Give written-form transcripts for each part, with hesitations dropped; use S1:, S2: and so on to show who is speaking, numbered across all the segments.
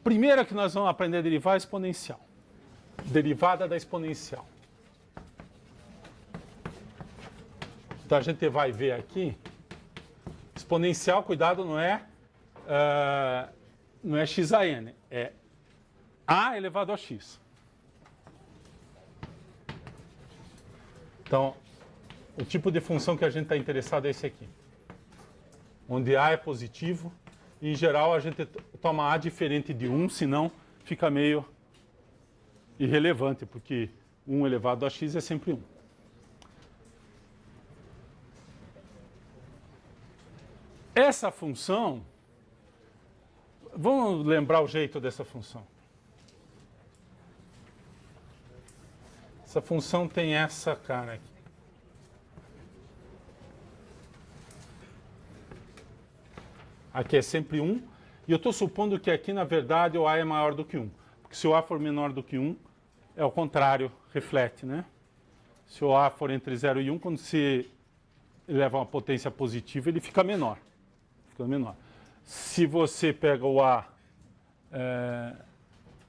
S1: primeira que nós vamos aprender a derivar é a exponencial. Derivada da exponencial. Então a gente vai ver aqui. Exponencial, cuidado, não é x a n, é a elevado a x. Então, o tipo de função que a gente está interessado é esse aqui. Onde a é positivo, e em geral a gente toma a diferente de 1, senão fica meio irrelevante, porque 1 elevado a x é sempre 1. Essa função, vamos lembrar o jeito dessa função. Essa função tem essa cara aqui. Aqui é sempre 1. E eu estou supondo que aqui, na verdade, o A é maior do que 1. Porque se o A for menor do que 1, é o contrário, reflete, né? Se o A for entre 0 e 1, quando se eleva a uma potência positiva, ele fica menor. Fica menor. Se você pega o A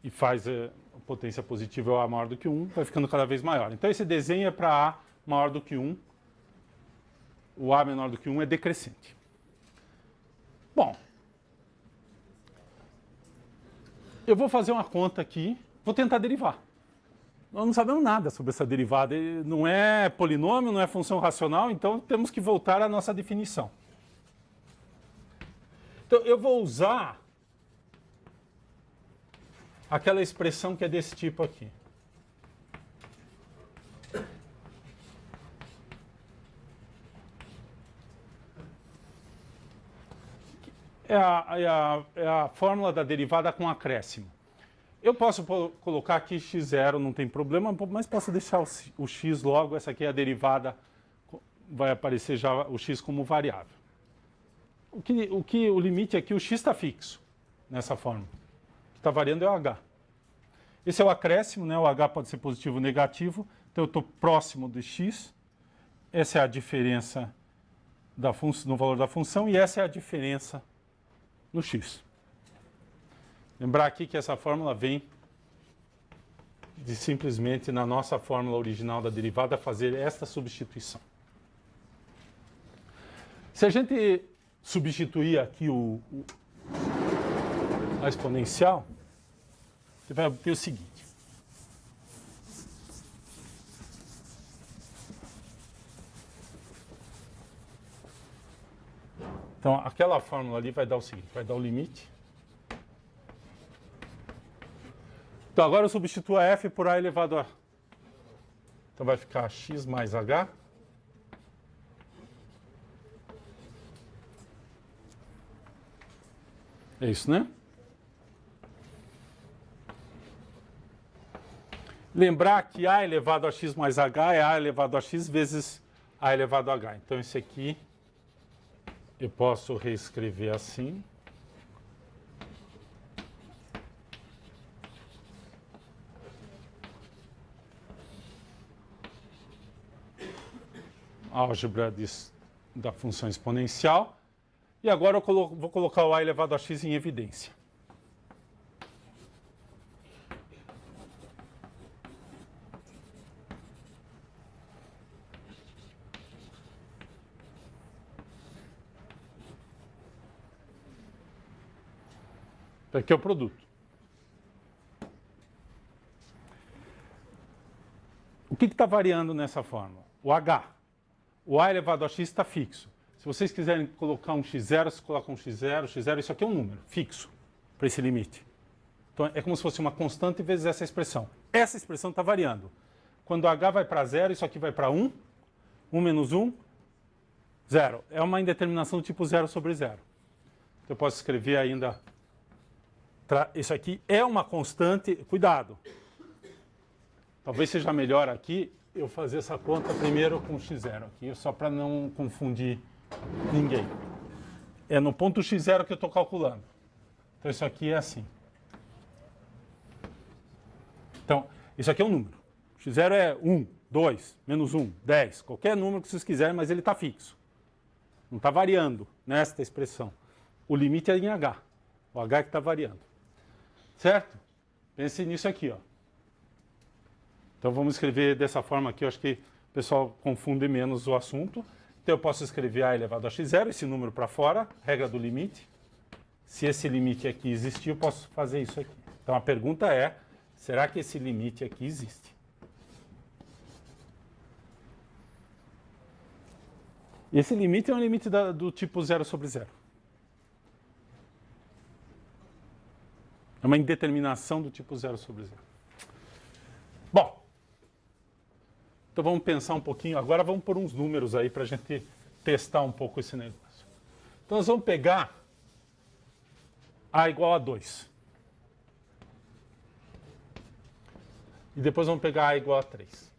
S1: e faz a potência positiva, o A maior do que 1, vai ficando cada vez maior. Então, esse desenho é para A maior do que 1. O A menor do que 1 é decrescente. Bom, eu vou fazer uma conta aqui, vou tentar derivar. Nós não sabemos nada sobre essa derivada. Não é polinômio, não é função racional, então temos que voltar à nossa definição. Então, eu vou usar aquela expressão que é desse tipo aqui. É a fórmula da derivada com acréscimo. Eu posso colocar aqui x0, não tem problema, mas posso deixar o x logo. Essa aqui é a derivada, vai aparecer já o x como variável. O limite aqui, o x está fixo nessa fórmula. O que está variando é o h. Esse é o acréscimo, né? O h pode ser positivo ou negativo, então eu estou próximo de x. Essa é a diferença no valor da função e essa é a diferença no x. Lembrar aqui que essa fórmula vem de simplesmente, na nossa fórmula original da derivada, fazer esta substituição. Se a gente substituir aqui a exponencial, você vai obter o seguinte. Então, aquela fórmula ali vai dar o seguinte, vai dar o limite. Então, agora eu substituo a f por a elevado a... Então, vai ficar x mais h. É isso, né? Lembrar que a elevado a x mais h é a elevado a x vezes a elevado a h. Então, esse aqui eu posso reescrever assim. Álgebra da função exponencial. E agora eu vou colocar o a elevado a x em evidência. Aqui é o produto. O que está variando nessa fórmula? O h. O a elevado a x está fixo. Se vocês quiserem colocar um x0, vocês colocam um x0, isso aqui é um número fixo para esse limite. Então é como se fosse uma constante vezes essa expressão. Essa expressão está variando. Quando h vai para 0, isso aqui vai para 1. 1 menos 1, 0. É uma indeterminação do tipo 0 sobre 0. Então eu posso escrever ainda... Isso aqui é uma constante... Cuidado. Talvez seja melhor aqui eu fazer essa conta primeiro com x0 aqui, só para não confundir ninguém. É no ponto x0 que eu estou calculando. Então isso aqui é assim. Então, isso aqui é um número. x0 é 1, 2, menos 1, 10, qualquer número que vocês quiserem, mas ele está fixo. Não está variando nesta expressão. O limite é em h. O h é que está variando. Certo? Pense nisso aqui, ó. Então vamos escrever dessa forma aqui, eu acho que o pessoal confunde menos o assunto. Então eu posso escrever a elevado a x0, esse número para fora, regra do limite. Se esse limite aqui existir, eu posso fazer isso aqui. Então a pergunta é, será que esse limite aqui existe? Esse limite é um limite do tipo 0 sobre 0. É uma indeterminação do tipo 0 sobre 0. Bom, então vamos pensar um pouquinho. Agora vamos pôr uns números aí para a gente testar um pouco esse negócio. Então nós vamos pegar A igual a 2. E depois vamos pegar A igual a 3.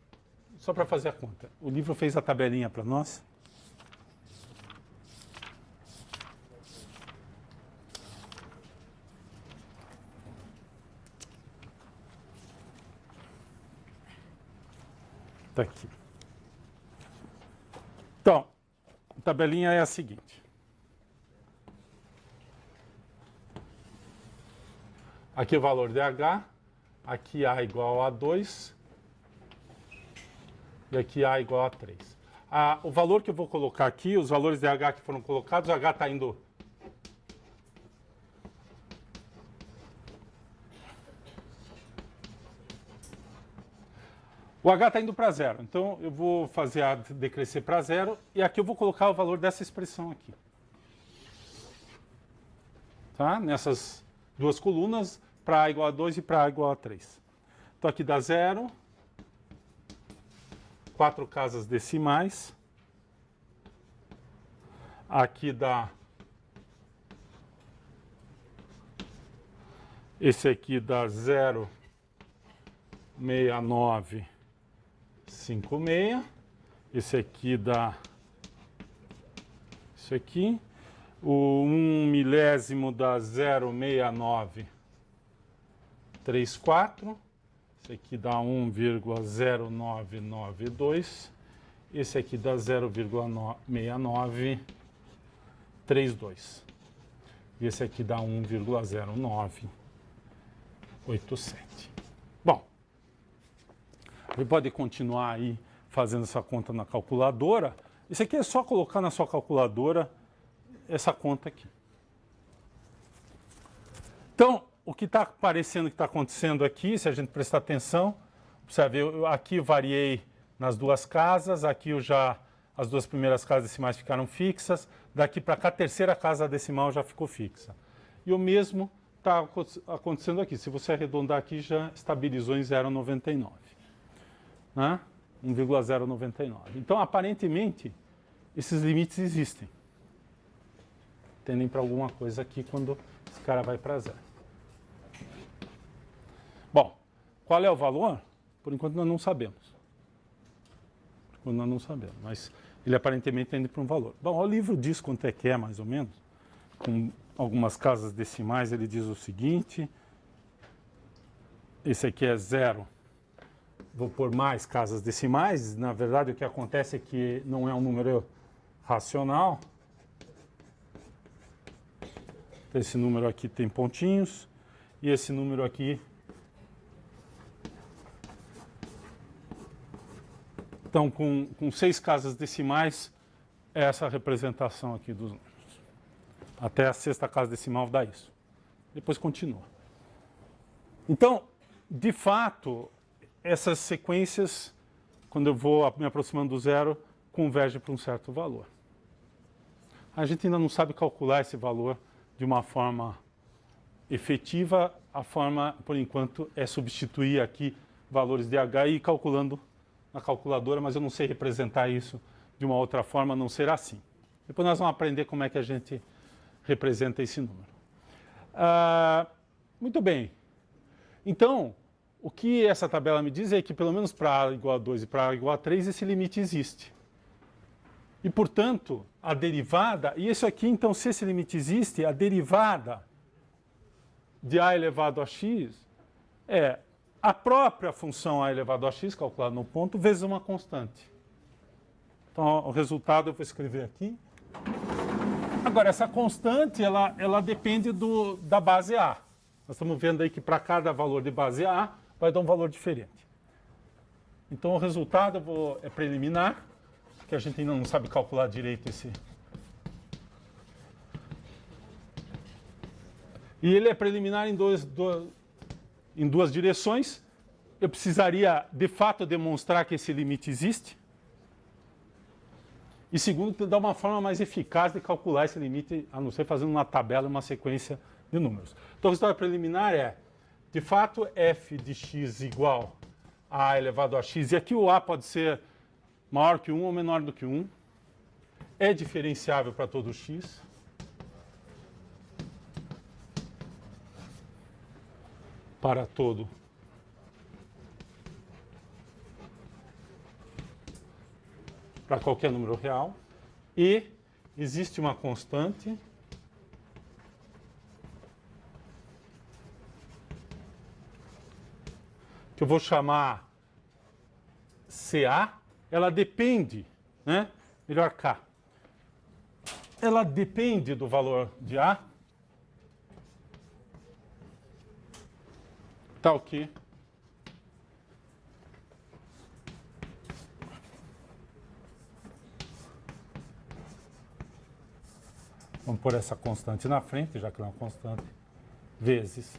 S1: Só para fazer a conta. O livro fez a tabelinha para nós. Está aqui. Então, a tabelinha é a seguinte. Aqui o valor de H, aqui A igual a 2 e aqui A igual a 3. O valor que eu vou colocar aqui, os valores de H que foram colocados, o H está indo... O H está indo para 0, então eu vou fazer A decrescer para 0 e aqui eu vou colocar o valor dessa expressão aqui. Tá? Nessas duas colunas, para A igual a 2 e para A igual a 3. Então aqui dá 0, 4 casas decimais, aqui dá, esse aqui dá 0,6956, esse aqui dá isso aqui, o 1 milésimo dá 0,6934, esse aqui dá 1,0992, esse aqui dá 0,6932 e esse aqui dá 1,0987. Bom, você pode continuar aí fazendo essa conta na calculadora. Isso aqui é só colocar na sua calculadora essa conta aqui. Então, o que está parecendo que está acontecendo aqui, se a gente prestar atenção, observe, eu aqui variei nas duas casas, aqui as duas primeiras casas decimais ficaram fixas, daqui para cá a terceira casa decimal já ficou fixa. E o mesmo está acontecendo aqui, se você arredondar aqui já estabilizou em 0,99. Né? 1,099. Então, aparentemente, esses limites existem. Tendem para alguma coisa aqui quando esse cara vai para 0. Bom, qual é o valor? Por enquanto nós não sabemos. Por enquanto nós não sabemos, mas ele aparentemente tende para um valor. Bom, o livro diz quanto é que é, mais ou menos. Com algumas casas decimais, ele diz o seguinte. Esse aqui é 0. Vou pôr mais casas decimais. Na verdade, o que acontece é que não é um número racional. Esse número aqui tem pontinhos. E esse número aqui... Então, com 6 casas decimais, é essa representação aqui dos números. Até a sexta casa decimal dá isso. Depois continua. Então, de fato... essas sequências, quando eu vou me aproximando do zero, convergem para um certo valor. A gente ainda não sabe calcular esse valor de uma forma efetiva. A forma, por enquanto, é substituir aqui valores de H e ir calculando na calculadora, mas eu não sei representar isso de uma outra forma, a não ser assim. Depois nós vamos aprender como é que a gente representa esse número. Muito bem. Então, o que essa tabela me diz é que, pelo menos para A igual a 2 e para A igual a 3, esse limite existe. E, portanto, a derivada... E isso aqui, então, se esse limite existe, a derivada de A elevado a x é a própria função A elevado a x, calculada no ponto, vezes uma constante. Então, o resultado eu vou escrever aqui. Agora, essa constante, ela depende da base A. Nós estamos vendo aí que para cada valor de base A vai dar um valor diferente. Então o resultado é preliminar, que a gente ainda não sabe calcular direito esse. E ele é preliminar em duas direções. Eu precisaria, de fato, demonstrar que esse limite existe. E segundo, dar uma forma mais eficaz de calcular esse limite, a não ser fazendo uma tabela, uma sequência de números. Então, o resultado preliminar é, de fato, f de x igual a elevado a x. E aqui o a pode ser maior que 1 ou menor do que 1. É diferenciável para todo x. Para todo para qualquer número real, e existe uma constante que eu vou chamar CA, ela depende, né? Melhor K. Ela depende do valor de A, tal que vamos pôr essa constante na frente, já que ela é uma constante, vezes.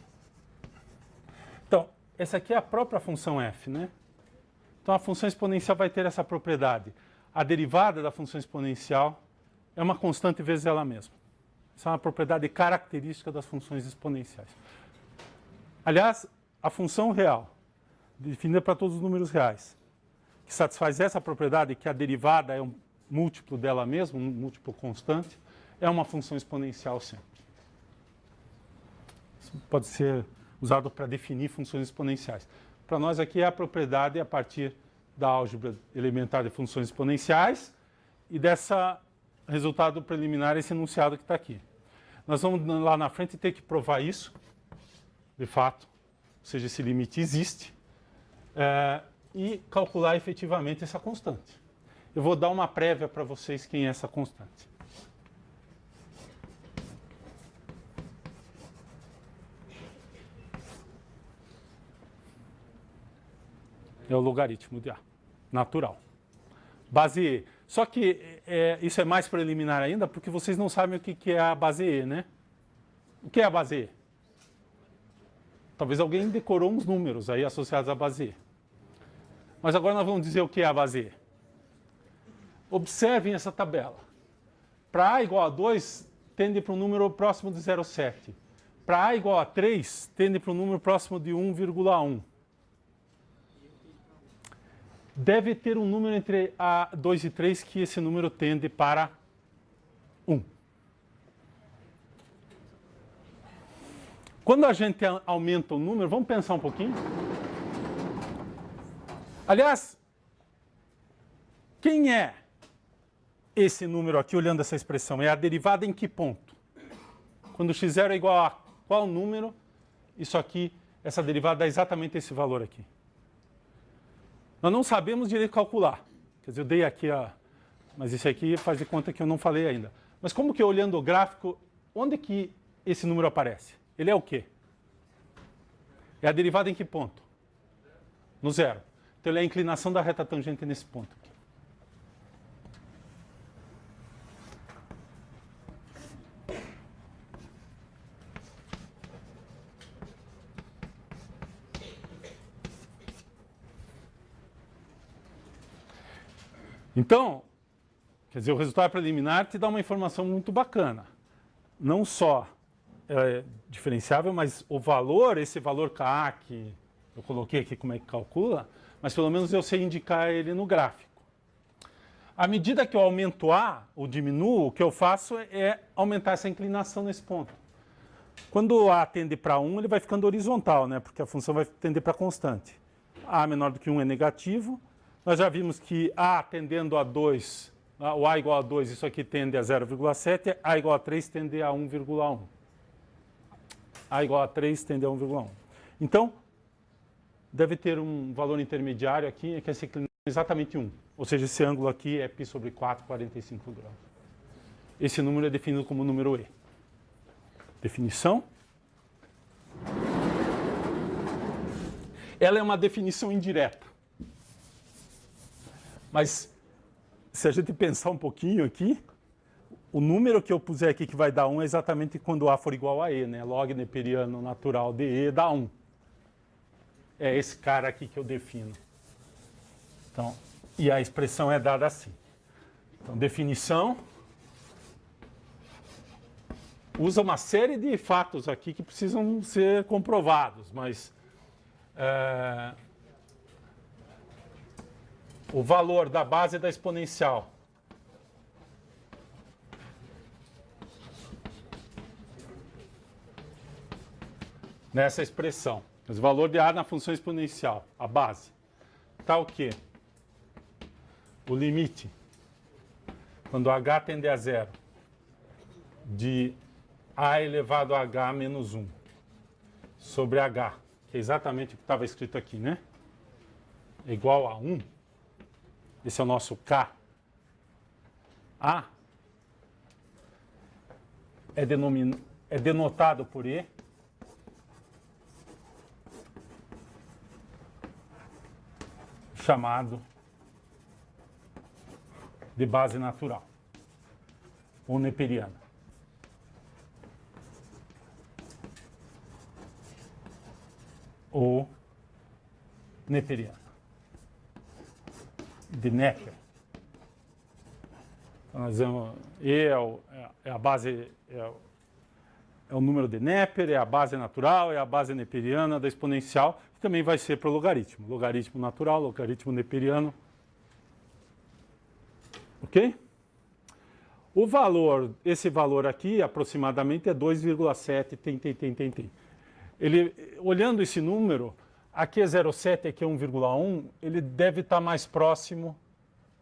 S1: Então, essa aqui é a própria função f, né? Então, a função exponencial vai ter essa propriedade. A derivada da função exponencial é uma constante vezes ela mesma. Essa é uma propriedade característica das funções exponenciais. Aliás, a função real, definida para todos os números reais, que satisfaz essa propriedade, que a derivada é um múltiplo dela mesma, um múltiplo constante, é uma função exponencial sempre. Isso pode ser usado para definir funções exponenciais. Para nós aqui é a propriedade a partir da álgebra elementar de funções exponenciais e dessa resultado preliminar, esse enunciado que está aqui. Nós vamos lá na frente ter que provar isso, de fato, ou seja, esse limite existe, e calcular efetivamente essa constante. Eu vou dar uma prévia para vocês quem é essa constante. É o logaritmo de A, natural. Base E. Só que isso é mais preliminar ainda, porque vocês não sabem o que é a base E, né? O que é a base E? Talvez alguém decorou uns números aí associados à base E. Mas agora nós vamos dizer o que é a base E. Observem essa tabela. Para A igual a 2, tende para um número próximo de 0,7. Para A igual a 3, tende para um número próximo de 1,1. Deve ter um número entre a 2 e 3 que esse número tende para 1. Quando a gente aumenta o número, vamos pensar um pouquinho. Aliás, quem é esse número aqui, olhando essa expressão? É a derivada em que ponto? Quando x0 é igual a qual número? Isso aqui, essa derivada dá exatamente esse valor aqui. Nós não sabemos direito calcular. Quer dizer, eu dei aqui mas isso aqui faz de conta que eu não falei ainda. Mas como que olhando o gráfico, onde que esse número aparece? Ele é o quê? É a derivada em que ponto? No zero. Então ele é a inclinação da reta tangente nesse ponto aqui. Então, quer dizer, o resultado preliminar te dá uma informação muito bacana. Não só diferenciável, mas o valor, esse valor Ka que eu coloquei aqui como é que calcula, mas pelo menos eu sei indicar ele no gráfico. À medida que eu aumento A ou diminuo, o que eu faço é aumentar essa inclinação nesse ponto. Quando A tende para 1, ele vai ficando horizontal, né? Porque a função vai tender para constante. A menor do que 1 é negativo. Nós já vimos que A tendendo a 2, o A igual a 2, isso aqui tende a 0,7, A igual a 3 tende a 1,1. A igual a 3 tende a 1,1. Então, deve ter um valor intermediário aqui, que é essa inclinação exatamente 1. Ou seja, esse ângulo aqui é π sobre 4, 45 graus. Esse número é definido como número E. Definição. Ela é uma definição indireta. Mas, se a gente pensar um pouquinho aqui, o número que eu puser aqui que vai dar 1 é exatamente quando A for igual a E, né? Log neperiano natural de E dá 1. É esse cara aqui que eu defino. Então, e a expressão é dada assim. Então, definição usa uma série de fatos aqui que precisam ser comprovados, mas o valor da base da exponencial nessa expressão, mas o valor de A na função exponencial, a base, está o quê? O limite, quando h tende a zero, de A elevado a h menos 1 sobre h, que é exatamente o que estava escrito aqui, né? É igual a 1. Esse é o nosso K. A é denotado por E. Chamado de base natural, ou neperiana. Ou neperiana. De Neper. Então, nós vamos, E é a base, é o número de Neper, é a base natural, é a base neperiana da exponencial, que também vai ser para o logaritmo. Logaritmo natural, logaritmo neperiano. Ok? O valor, esse valor aqui, aproximadamente, é 2,7, tem. Ele, olhando esse número, aqui é 0,7, aqui é 1,1, ele deve estar mais próximo,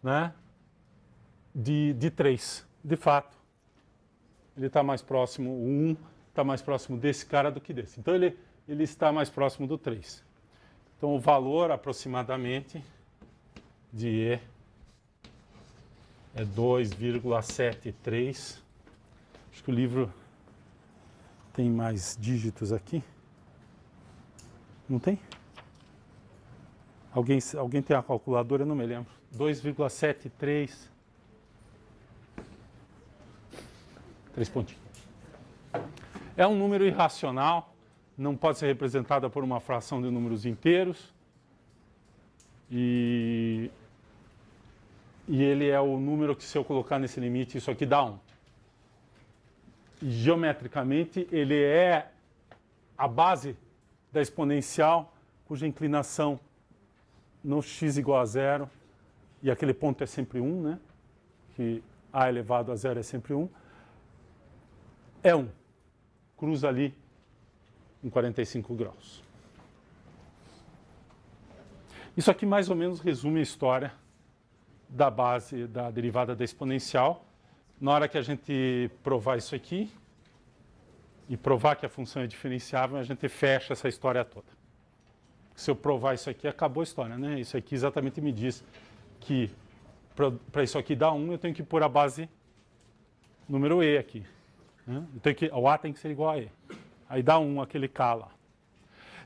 S1: né, de 3, de fato. Ele está mais próximo, o 1 está mais próximo desse cara do que desse. Então, ele está mais próximo do 3. Então, o valor, aproximadamente, de E é 2,73. Acho que o livro tem mais dígitos aqui. Não tem? Alguém tem a calculadora? Eu não me lembro. 2,73. 3 pontinhos. É um número irracional, não pode ser representada por uma fração de números inteiros. E ele é o número que, se eu colocar nesse limite, isso aqui dá 1. E, geometricamente, ele é a base da exponencial, cuja inclinação no x igual a 0, e aquele ponto é sempre 1, né? Que A elevado a 0 é sempre 1. É 1. Cruza ali em 45 graus. Isso aqui mais ou menos resume a história da base da derivada da exponencial. Na hora que a gente provar isso aqui e provar que a função é diferenciável, a gente fecha essa história toda. Se eu provar isso aqui, acabou a história, né? Isso aqui exatamente me diz que para isso aqui dar 1, eu tenho que pôr a base número E aqui. Né? O A tem que ser igual a E. Aí dá 1 aquele K lá.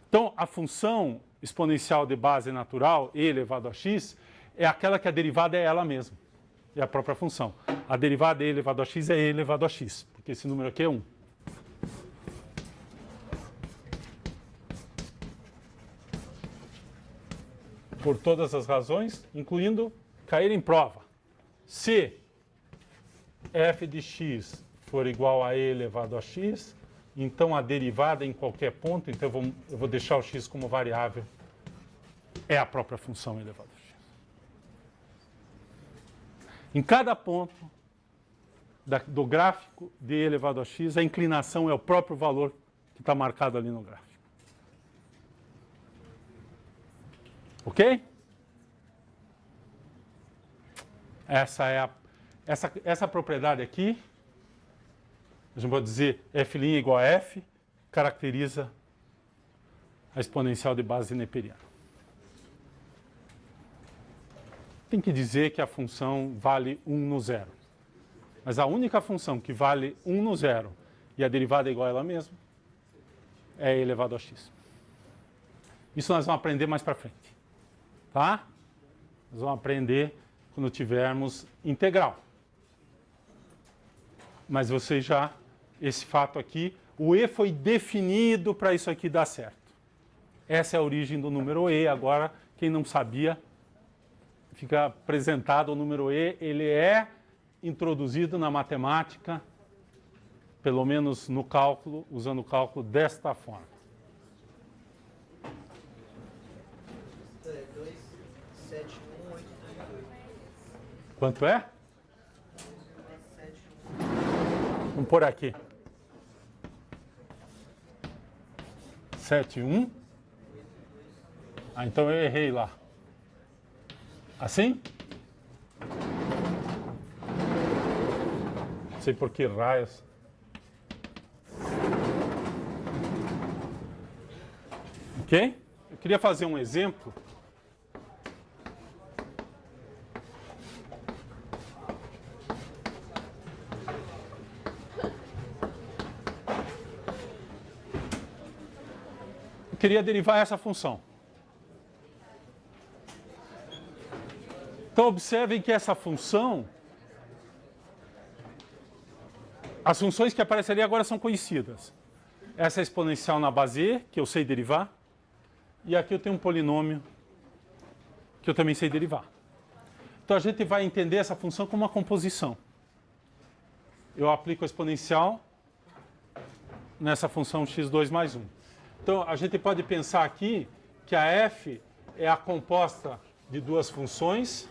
S1: Então, a função exponencial de base natural, E elevado a x, é aquela que a derivada é ela mesma. É a própria função. A derivada E elevado a x é E elevado a x, porque esse número aqui é 1. Por todas as razões, incluindo cair em prova. Se f de x for igual a E elevado a x, então a derivada em qualquer ponto, então eu vou deixar o x como variável, é a própria função elevado a x. Em cada ponto do gráfico de E elevado a x, a inclinação é o próprio valor que está marcado ali no gráfico. Ok? Essa propriedade aqui, a gente pode dizer f' igual a f, caracteriza a exponencial de base neperiana. Tem que dizer que a função vale 1 no zero. Mas a única função que vale 1 no zero e a derivada é igual a ela mesma é E elevado a x. Isso nós vamos aprender mais para frente. Tá? Nós vamos aprender quando tivermos integral. Mas você já, esse fato aqui, o E foi definido para isso aqui dar certo. Essa é a origem do número E. Agora, quem não sabia, fica apresentado o número E. Ele é introduzido na matemática, pelo menos no cálculo, usando o cálculo desta forma.
S2: É 27182.
S1: Quanto é? Vamos pôr aqui. 71. Ah, então eu errei lá. Assim? Não sei por que raios. Ok? Eu queria fazer um exemplo. Eu queria derivar essa função. Então, observem que essa função, as funções que aparecem ali agora são conhecidas. Essa é exponencial na base E, que eu sei derivar, e aqui eu tenho um polinômio que eu também sei derivar. Então, a gente vai entender essa função como uma composição. Eu aplico a exponencial nessa função x2 mais 1. Então, a gente pode pensar aqui que a f é a composta de duas funções,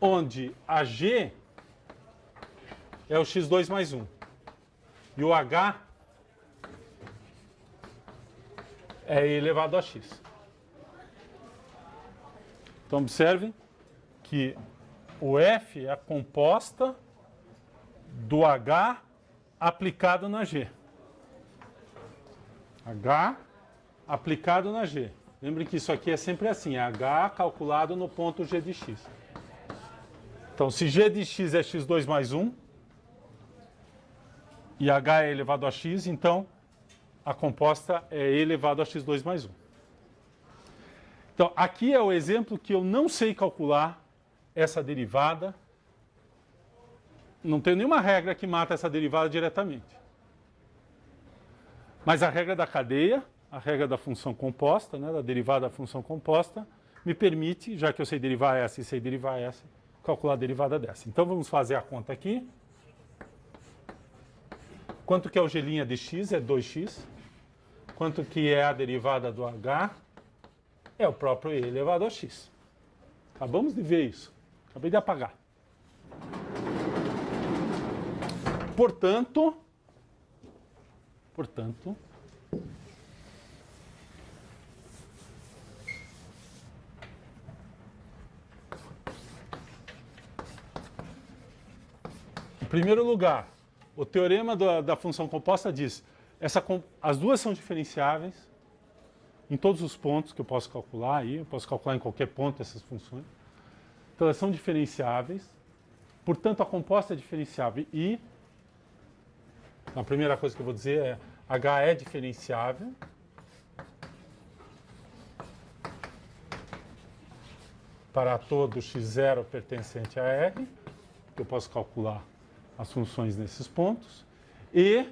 S1: onde a g é o x2 mais 1 e o h é e elevado a x. Então, observem que o f é a composta do h aplicado na g. H aplicado na g. Lembrem que isso aqui é sempre assim, é h calculado no ponto g de x. Então, se g de x é x2 mais 1 e h é elevado a x, então a composta é e elevado a x2 mais 1. Então, aqui é o exemplo que eu não sei calcular essa derivada. Não tenho nenhuma regra que mata essa derivada diretamente. Mas a regra da cadeia, a regra da função composta, né, da derivada da função composta, me permite, já que eu sei derivar essa e sei derivar essa, calcular a derivada dessa. Então, vamos fazer a conta aqui. Quanto que é o g' de x? É 2x. Quanto que é a derivada do h? É o próprio e elevado a x. Acabamos de ver isso. Acabei de apagar. Portanto, em primeiro lugar, o teorema da função composta diz as duas são diferenciáveis em todos os pontos que eu posso calcular aí, eu posso calcular em qualquer ponto essas funções. Então elas são diferenciáveis, portanto a composta é diferenciável e a primeira coisa que eu vou dizer é h é diferenciável para todo x0 pertencente a R, que eu posso calcular as funções nesses pontos, e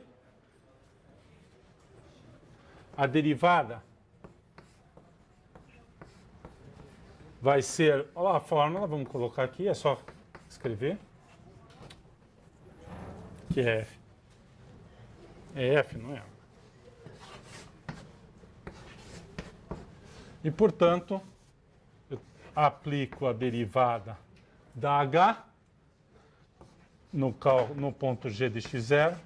S1: a derivada vai ser, a fórmula, vamos colocar aqui, é só escrever, que é f. É f, não é? E, portanto, eu aplico a derivada da h no ponto g de x0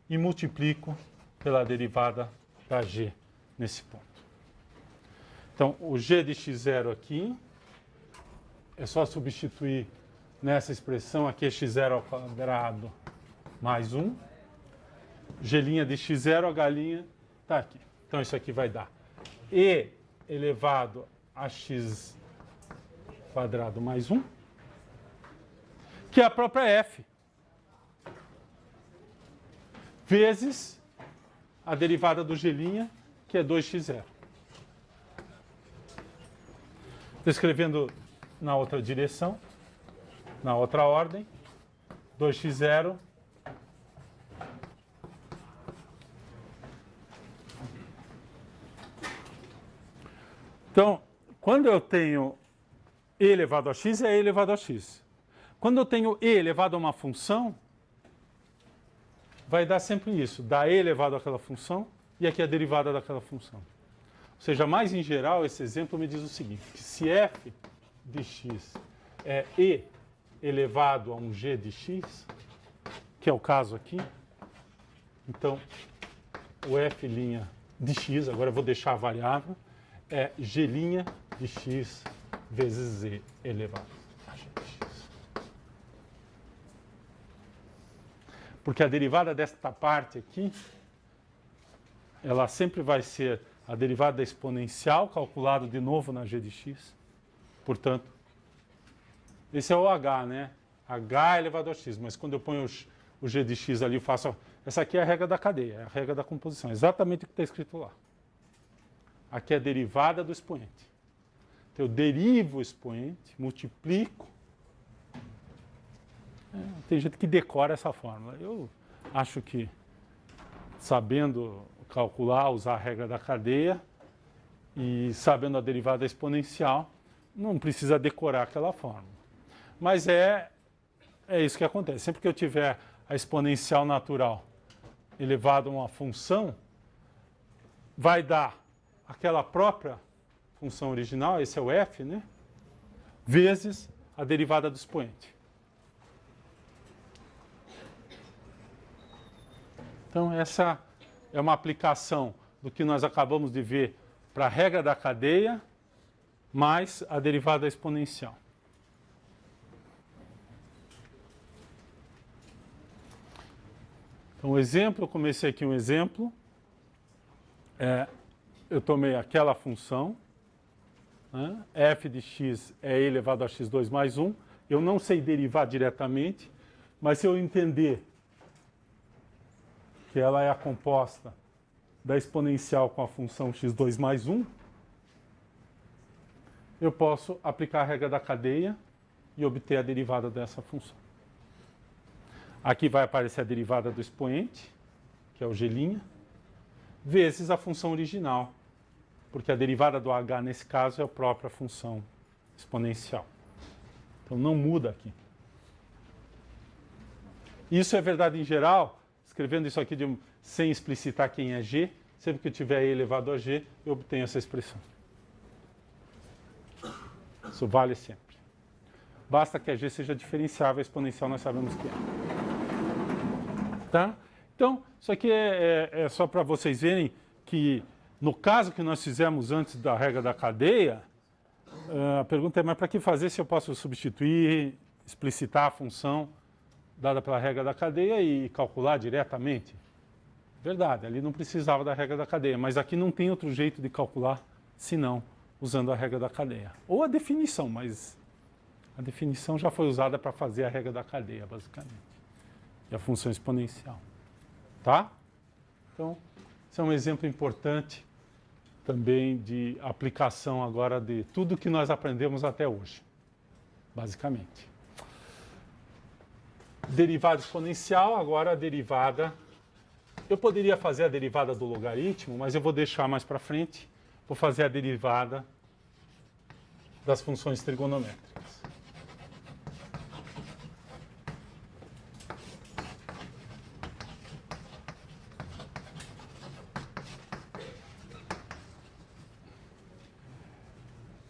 S1: e multiplico pela derivada da g nesse ponto. Então, o g de x0 aqui é só substituir nessa expressão aqui é x0 ao quadrado mais 1. G' de x0, h' está aqui. Então, isso aqui vai dar e elevado a x quadrado mais 1, que é a própria f, vezes a derivada do g', que é 2x0. Estou escrevendo na outra direção, na outra ordem, 2x0 Então, quando eu tenho e elevado a x, é e elevado a x. Quando eu tenho e elevado a uma função, vai dar sempre isso, dá e elevado àquela função e aqui a derivada daquela função. Ou seja, mais em geral, esse exemplo me diz o seguinte, que se f de x é e elevado a um g de x, que é o caso aqui, então o f' de x, agora eu vou deixar a variável, é g' de x vezes e elevado a g de x. Porque a derivada desta parte aqui, ela sempre vai ser a derivada da exponencial, calculado de novo na g de x. Portanto, esse é o h, né? h elevado a x. Mas quando eu ponho o g de x ali, eu faço... Essa aqui é a regra da cadeia, é a regra da composição. Exatamente o que está escrito lá. Aqui é a derivada do expoente. Então, eu derivo o expoente, multiplico. Tem gente que decora essa fórmula. Eu acho que, sabendo calcular, usar a regra da cadeia e sabendo a derivada exponencial, não precisa decorar aquela fórmula. Mas é isso que acontece. Sempre que eu tiver a exponencial natural elevada a uma função, vai dar aquela própria função original, esse é o f, né? Vezes a derivada do expoente. Então, essa é uma aplicação do que nós acabamos de ver para a regra da cadeia, mais a derivada exponencial. Então, o exemplo, eu comecei aqui um exemplo. Eu tomei aquela função, né? F de x é e elevado a x2 mais 1. Eu não sei derivar diretamente, mas se eu entender que ela é a composta da exponencial com a função x2 mais 1, eu posso aplicar a regra da cadeia e obter a derivada dessa função. Aqui vai aparecer a derivada do expoente, que é o g', vezes a função original, porque a derivada do h, nesse caso, é a própria função exponencial. Então, não muda aqui. Isso é verdade em geral, escrevendo isso aqui sem explicitar quem é g, sempre que eu tiver e elevado a g, eu obtenho essa expressão. Isso vale sempre. Basta que a g seja diferenciável, a exponencial nós sabemos que é. Tá? Então, isso aqui é só para vocês verem que, no caso que nós fizemos antes da regra da cadeia, a pergunta é, mas para que fazer se eu posso substituir, explicitar a função dada pela regra da cadeia e calcular diretamente? Verdade, ali não precisava da regra da cadeia, mas aqui não tem outro jeito de calcular senão usando a regra da cadeia. Ou a definição, mas a definição já foi usada para fazer a regra da cadeia, basicamente. E a função exponencial. Tá? Então, esse é um exemplo importante também de aplicação agora de tudo que nós aprendemos até hoje, basicamente. Derivada exponencial, agora a derivada... Eu poderia fazer a derivada do logaritmo, mas eu vou deixar mais para frente. Vou fazer a derivada das funções trigonométricas.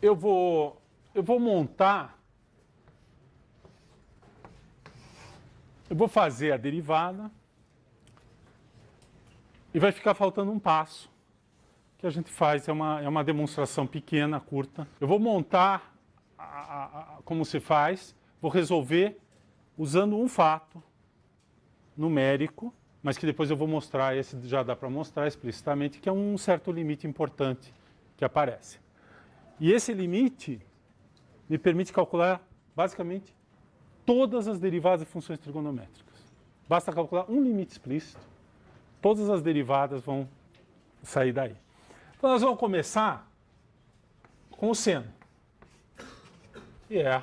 S1: Eu vou montar, eu vou fazer a derivada e vai ficar faltando um passo que a gente faz, é uma demonstração pequena, curta. Eu vou montar como se faz, vou resolver usando um fato numérico, mas que depois eu vou mostrar, esse já dá para mostrar explicitamente, que é um certo limite importante que aparece. E esse limite me permite calcular, basicamente, todas as derivadas de funções trigonométricas. Basta calcular um limite explícito, todas as derivadas vão sair daí. Então, nós vamos começar com o seno, que é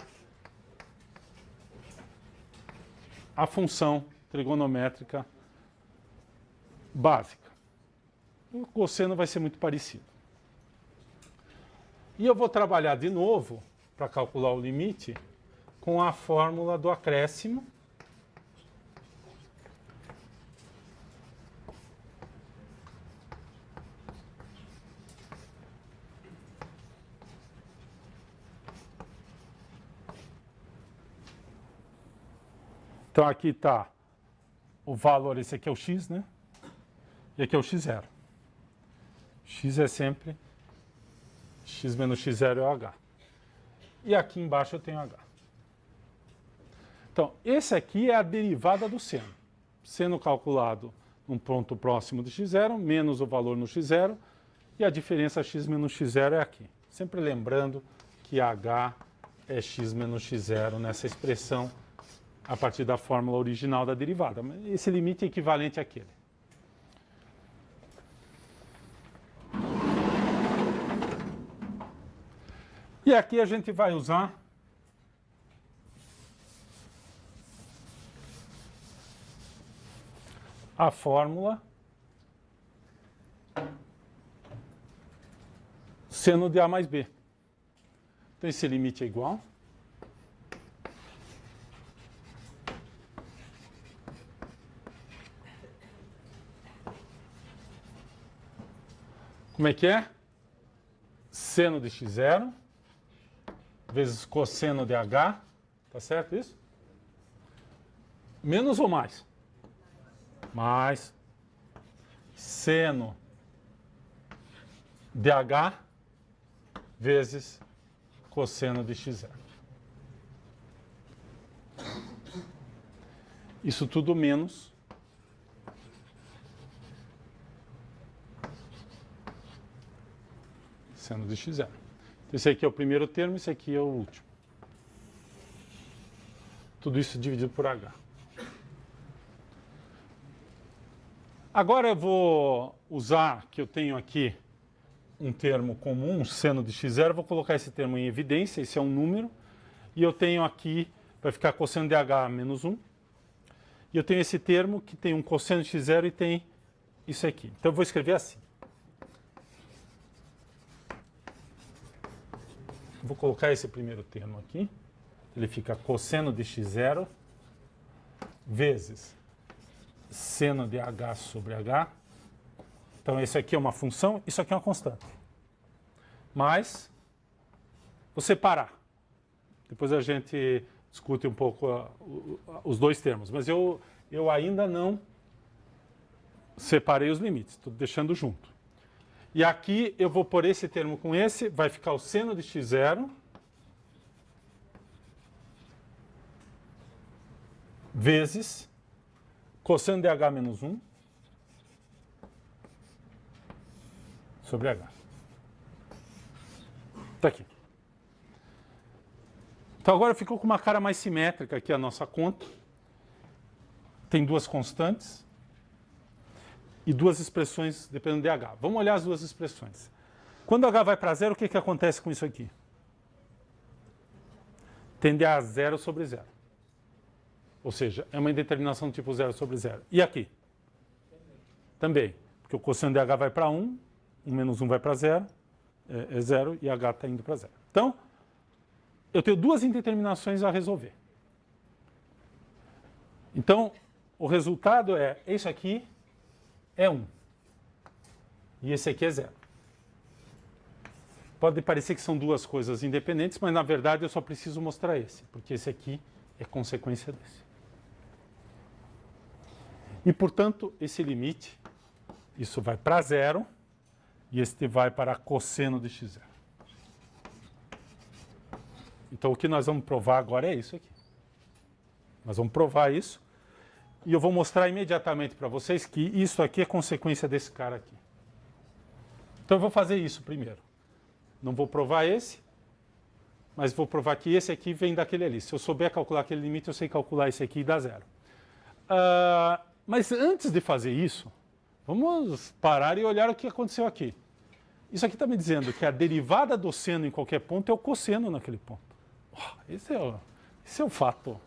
S1: a função trigonométrica básica. O cosseno vai ser muito parecido. E eu vou trabalhar de novo, para calcular o limite, com a fórmula do acréscimo. Então aqui está o valor, esse aqui é o x, né? E aqui é o x0. X é sempre x menos x0 é o h. E aqui embaixo eu tenho h. Então, esse aqui é a derivada do seno. Seno calculado num ponto próximo de x0, menos o valor no x0, e a diferença x menos x0 é aqui. Sempre lembrando que h é x menos x0 nessa expressão a partir da fórmula original da derivada. Esse limite é equivalente àquele. E aqui a gente vai usar a fórmula seno de A mais B. Então esse limite é igual como é que é? Seno de x0 vezes cosseno de h, tá certo isso? Menos ou mais? Mais seno de h vezes cosseno de x0. Isso tudo menos seno de x0. Esse aqui é o primeiro termo, esse aqui é o último. Tudo isso dividido por h. Agora eu vou usar que eu tenho aqui um termo comum, seno de x0, vou colocar esse termo em evidência, esse é um número, e eu tenho aqui, vai ficar cosseno de h menos 1, e eu tenho esse termo que tem um cosseno de x0 e tem isso aqui. Então eu vou escrever assim. Vou colocar esse primeiro termo aqui, ele fica cosseno de x0 vezes seno de h sobre h. Então, esse aqui é uma função, isso aqui é uma constante. Mas, vou separar. Depois a gente discute um pouco os dois termos. Mas eu ainda não separei os limites, estou deixando junto. E aqui eu vou pôr esse termo com esse, vai ficar o seno de x0 vezes cosseno de h menos 1 sobre h. Está aqui. Então agora ficou com uma cara mais simétrica aqui a nossa conta. Tem duas constantes e duas expressões dependendo de h. Vamos olhar as duas expressões. Quando h vai para zero, o que acontece com isso aqui? Tende a zero sobre zero. Ou seja, é uma indeterminação do tipo 0 sobre 0. E aqui? Também. Porque o cosseno de h vai para 1, 1 menos 1 vai para 0, é 0, e h está indo para 0. Então, eu tenho duas indeterminações a resolver. Então, o resultado é, isso aqui é 1. E esse aqui é 0. Pode parecer que são duas coisas independentes, mas na verdade eu só preciso mostrar esse, porque esse aqui é consequência desse. E, portanto, esse limite, isso vai para 0, e este vai para cosseno de x0. Então, o que nós vamos provar agora é isso aqui. Nós vamos provar isso, e eu vou mostrar imediatamente para vocês que isso aqui é consequência desse cara aqui. Então, eu vou fazer isso primeiro. Não vou provar esse, mas vou provar que esse aqui vem daquele ali. Se eu souber calcular aquele limite, eu sei calcular esse aqui e dá 0. Mas antes de fazer isso, vamos parar e olhar o que aconteceu aqui. Isso aqui está me dizendo que a derivada do seno em qualquer ponto é o cosseno naquele ponto. Esse é o fato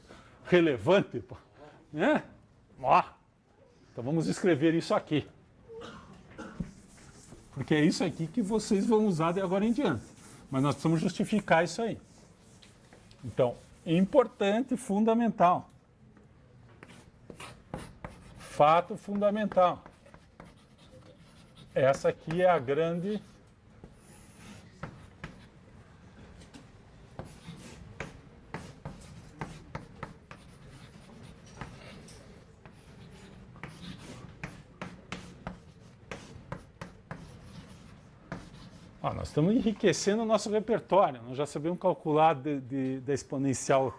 S1: relevante, pô, né? Então vamos escrever isso aqui. Porque é isso aqui que vocês vão usar de agora em diante. Mas nós precisamos justificar isso aí. Então, importante, fundamental. Fato fundamental. Essa aqui é a grande... nós estamos enriquecendo o nosso repertório. Nós já sabemos calcular da exponencial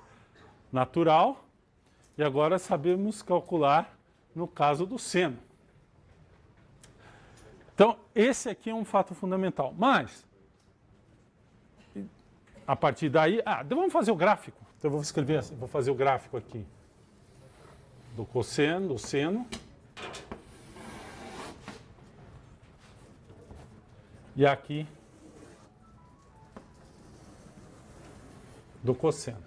S1: natural e agora sabemos calcular no caso do seno. Então, esse aqui é um fato fundamental. Mas, a partir daí... vamos fazer o gráfico. Então, eu vou escrever assim, vou fazer o gráfico aqui do cosseno, do seno. E aqui do cosseno.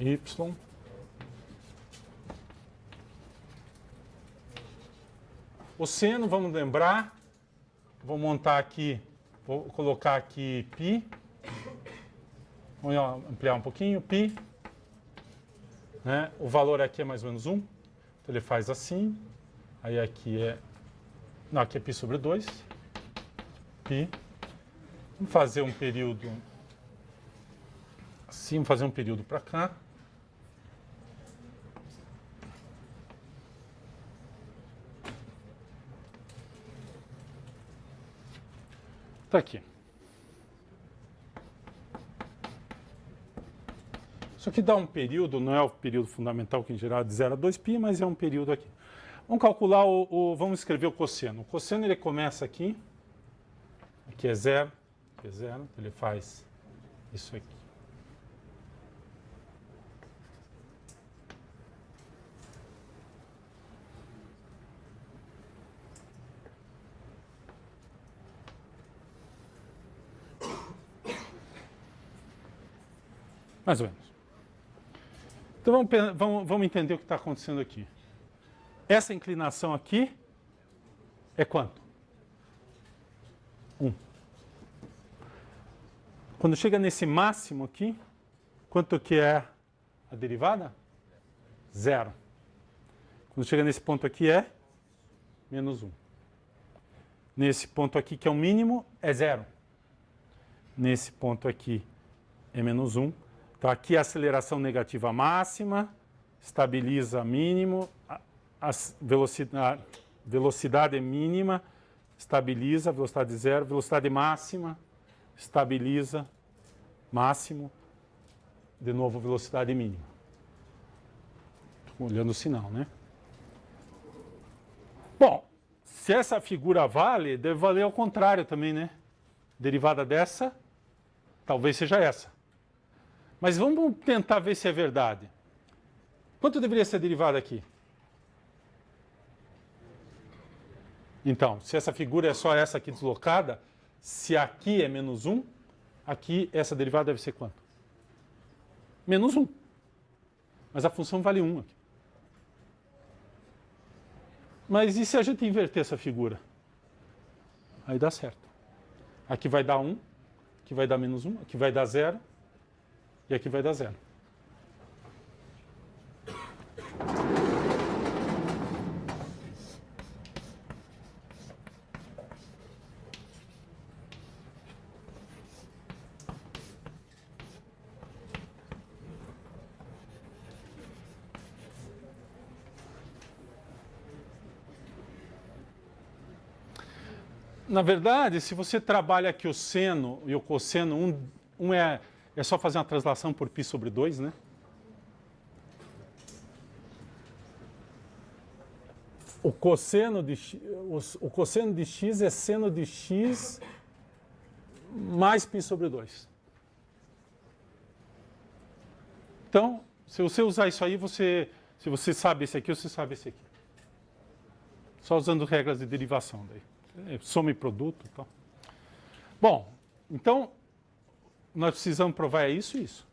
S1: Y. O seno, vamos lembrar, vou montar aqui, vou colocar aqui π. Vamos ampliar um pouquinho, π. Né? O valor aqui é mais ou menos 1. Então ele faz assim. Aí aqui é... Não, aqui é π sobre 2. π. Vamos fazer um período... Assim, vamos fazer um período para cá. Está aqui. Isso aqui dá um período, não é o período fundamental que em geral é de 0 a 2π, mas é um período aqui. Vamos calcular vamos escrever o cosseno. O cosseno ele começa aqui. Aqui é 0. Aqui é 0. Então ele faz isso aqui. Mais ou menos. Então vamos entender o que está acontecendo aqui. Essa inclinação aqui é quanto? 1. Quando chega nesse máximo aqui, quanto que é a derivada? 0. Quando chega nesse ponto aqui é menos 1. Nesse ponto aqui, que é o mínimo, é 0. Nesse ponto aqui é menos 1. Então, aqui a aceleração negativa máxima, estabiliza mínimo, a velocidade é mínima, estabiliza, velocidade zero, velocidade máxima, estabiliza, máximo, de novo velocidade mínima. Estou olhando o sinal, né? Bom, se essa figura vale, deve valer ao contrário também, né? Derivada dessa, talvez seja essa. Mas vamos tentar ver se é verdade. Quanto deveria ser a derivada aqui? Então, se essa figura é só essa aqui deslocada, se aqui é menos 1, aqui essa derivada deve ser quanto? Menos 1. Mas a função vale 1 aqui. Mas e se a gente inverter essa figura? Aí dá certo. Aqui vai dar 1, aqui vai dar menos 1, aqui vai dar 0. E aqui vai dar 0. Na verdade, se você trabalha aqui o seno e o cosseno, um é só fazer uma translação por π sobre 2, né? O cosseno de x é seno de x mais π sobre 2. Então, se você usar isso aí, se você sabe esse aqui, você sabe esse aqui. Só usando regras de derivação daí. Soma e produto e tal. Bom, então, nós precisamos provar isso e isso.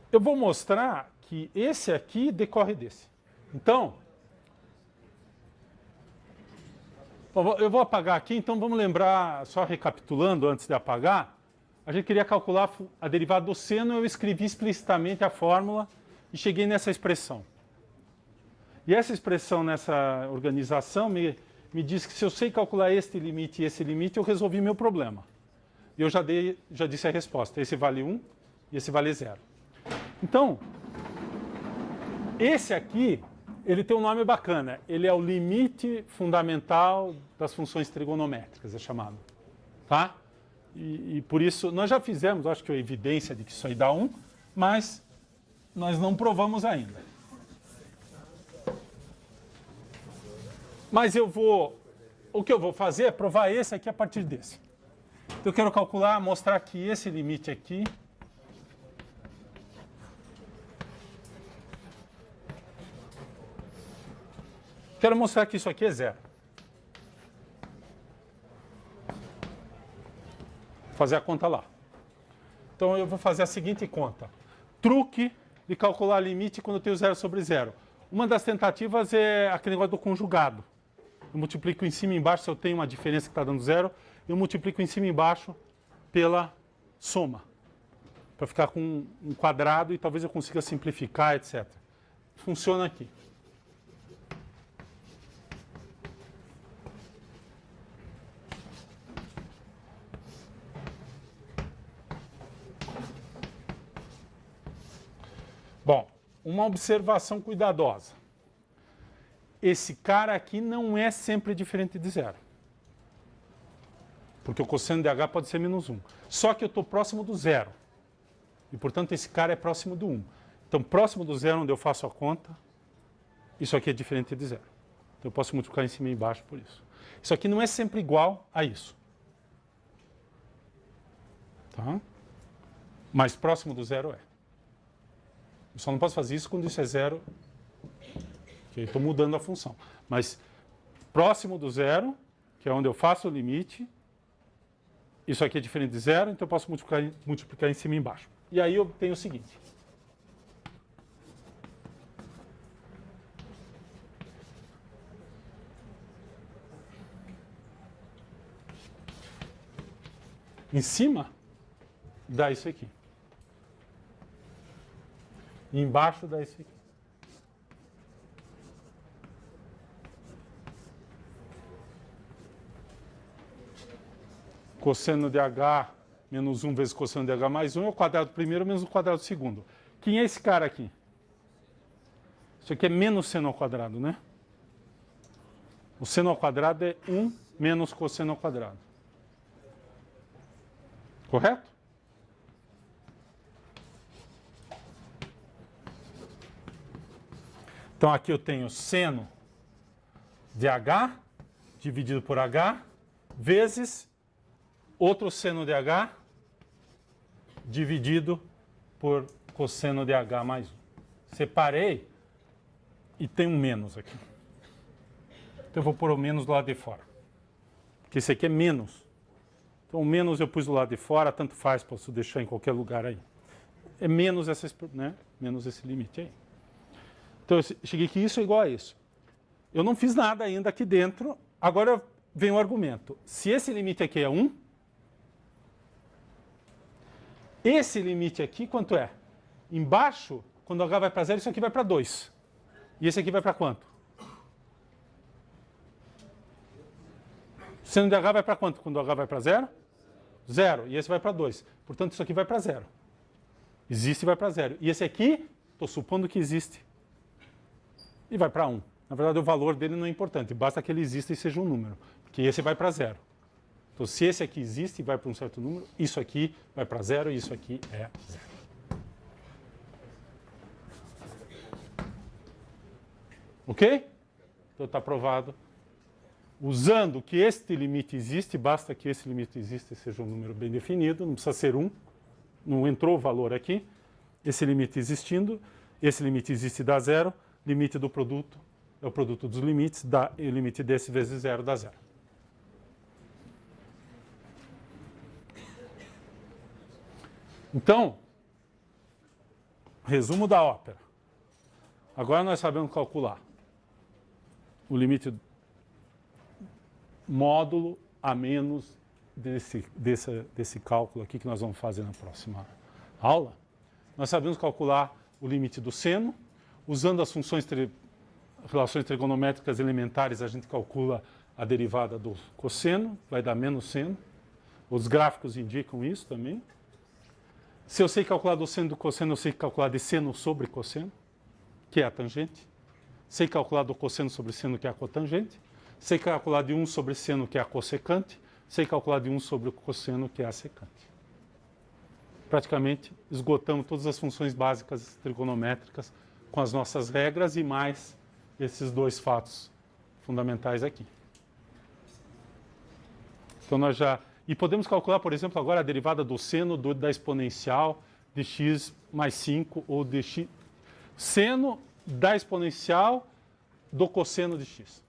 S1: Eu vou mostrar que esse aqui decorre desse. Então, eu vou apagar aqui, então vamos lembrar, só recapitulando antes de apagar, a gente queria calcular a derivada do seno, eu escrevi explicitamente a fórmula e cheguei nessa expressão. E essa expressão nessa organização me diz que se eu sei calcular este limite e esse limite, eu resolvi meu problema. E eu já disse a resposta, esse vale 1 e esse vale 0. Então, esse aqui, ele tem um nome bacana. Ele é o limite fundamental das funções trigonométricas, é chamado. Tá? E por isso, nós já fizemos, acho que a evidência de que isso aí dá 1, mas nós não provamos ainda. Mas o que eu vou fazer é provar esse aqui a partir desse. Então eu quero calcular, mostrar que esse limite aqui quero mostrar que isso aqui é 0. Vou fazer a conta lá. Então eu vou fazer a seguinte conta. Truque de calcular limite quando eu tenho 0 sobre 0. Uma das tentativas é aquele negócio do conjugado. Eu multiplico em cima e embaixo, se eu tenho uma diferença que está dando 0, eu multiplico em cima e embaixo pela soma. Para ficar com um quadrado e talvez eu consiga simplificar, etc. Funciona aqui. Bom, uma observação cuidadosa. Esse cara aqui não é sempre diferente de 0. Porque o cosseno de h pode ser menos 1. Só que eu estou próximo do 0. E, portanto, esse cara é próximo do 1. Então, próximo do 0, onde eu faço a conta, isso aqui é diferente de 0. Então, eu posso multiplicar em cima e embaixo por isso. Isso aqui não é sempre igual a isso. Tá? Mas próximo do 0 é. Eu só não posso fazer isso quando isso é 0, que eu estou mudando a função. Mas próximo do 0, que é onde eu faço o limite, isso aqui é diferente de 0, então eu posso multiplicar em cima e embaixo. E aí eu tenho o seguinte. Em cima, dá isso aqui. E embaixo dá isso aqui. Cosseno de h menos 1 vezes cosseno de h mais 1 é o quadrado do primeiro menos o quadrado do segundo. Quem é esse cara aqui? Isso aqui é menos seno ao quadrado, né? O seno ao quadrado é 1 menos cosseno ao quadrado. Correto? Então aqui eu tenho seno de h dividido por h vezes outro seno de h dividido por cosseno de h mais 1. Separei e tem um menos aqui. Então eu vou pôr o menos do lado de fora. Porque esse aqui é menos. Então o menos eu pus do lado de fora, tanto faz, posso deixar em qualquer lugar aí. É menos, né? Menos esse limite aí. Então eu cheguei que isso é igual a isso. Eu não fiz nada ainda aqui dentro. Agora vem o argumento. Se esse limite aqui é 1, esse limite aqui quanto é? Embaixo, quando h vai para 0, isso aqui vai para 2. E esse aqui vai para quanto? O seno de h vai para quanto quando h vai para 0? 0. E esse vai para 2. Portanto, isso aqui vai para 0. Existe e vai para 0. E esse aqui, estou supondo que existe. E vai para 1. Na verdade, o valor dele não é importante. Basta que ele exista e seja um número. Porque esse vai para 0. Então, se esse aqui existe e vai para um certo número, isso aqui vai para 0 e isso aqui é 0. Ok? Então está provado. Usando que este limite existe, basta que esse limite exista e seja um número bem definido, não precisa ser 1, não entrou o valor aqui, esse limite existindo, Esse limite existe e dá zero. Limite do produto é o produto dos limites. O limite desse vezes zero dá zero. Então, resumo da ópera. Agora nós sabemos calcular o módulo a menos desse cálculo aqui que nós vamos fazer na próxima aula. Nós sabemos calcular o limite do seno. Usando as relações trigonométricas elementares, a gente calcula a derivada do cosseno, vai dar menos seno. Os gráficos indicam isso também. Se eu sei calcular do seno e do cosseno, eu sei calcular de seno sobre cosseno, que é a tangente. Sei calcular do cosseno sobre seno, que é a cotangente. Sei calcular de 1 sobre seno, que é a cossecante. Sei calcular de 1 sobre o cosseno, que é a secante. Praticamente esgotamos todas as funções básicas trigonométricas com as nossas regras e mais esses dois fatos fundamentais aqui. Então nós já... E podemos calcular, por exemplo, agora a derivada do seno da exponencial de x mais 5 ou de x... Seno da exponencial do cosseno de x.